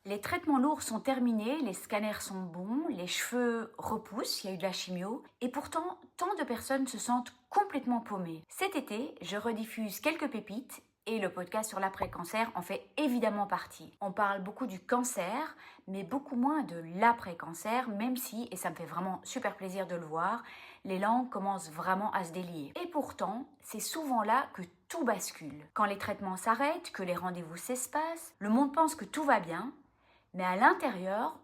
Les traitements lourds sont terminés, les scanners sont bons, les cheveux repoussent, il y a eu de la chimio, et pourtant, tant de personnes se sentent complètement paumées. Cet été, je rediffuse quelques pépites et le podcast sur l'après-cancer en fait évidemment partie. On parle beaucoup du cancer, mais beaucoup moins de l'après-cancer, même si, et ça me fait vraiment super plaisir de le voir, les langues commencent vraiment à se délier. Et pourtant, c'est souvent là que tout bascule. Quand les traitements s'arrêtent, que les rendez-vous s'espacent, le monde pense que tout va bien, mais à l'intérieur,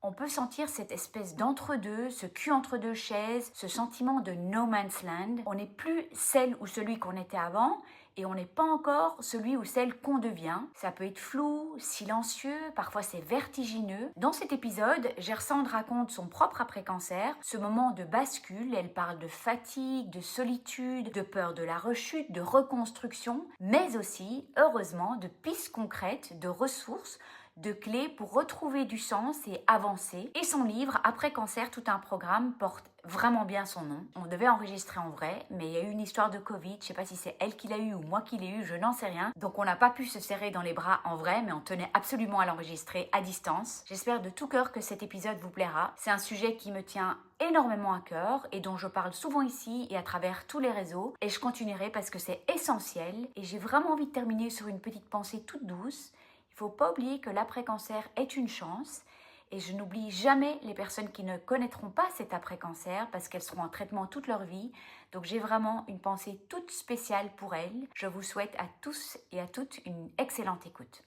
on peut sentir cette espèce d'entre-deux, ce cul entre deux chaises, ce sentiment de no man's land. On n'est plus celle ou celui qu'on était avant et on n'est pas encore celui ou celle qu'on devient. Ça peut être flou, silencieux, parfois c'est vertigineux. Dans cet épisode, Gersande raconte son propre après-cancer, ce moment de bascule. Elle parle de fatigue, de solitude, de peur de la rechute, de reconstruction, mais aussi, heureusement, de pistes concrètes, de ressources, de clés pour retrouver du sens et avancer. Et son livre, Après cancer, tout un programme, porte vraiment bien son nom. On devait enregistrer en vrai, mais il y a eu une histoire de Covid. Je sais pas si c'est elle qui l'a eu ou moi qui l'ai eu, je n'en sais rien. Donc on n'a pas pu se serrer dans les bras en vrai, mais on tenait absolument à l'enregistrer à distance. J'espère de tout cœur que cet épisode vous plaira. C'est un sujet qui me tient énormément à cœur et dont je parle souvent ici et à travers tous les réseaux. Et je continuerai parce que c'est essentiel. Et j'ai vraiment envie de terminer sur une petite pensée toute douce. Il ne faut pas oublier que l'après-cancer est une chance et je n'oublie jamais les personnes qui ne connaîtront pas cet après-cancer parce qu'elles seront en traitement toute leur vie. Donc j'ai vraiment une pensée toute spéciale pour elles. Je vous souhaite à tous et à toutes une excellente écoute.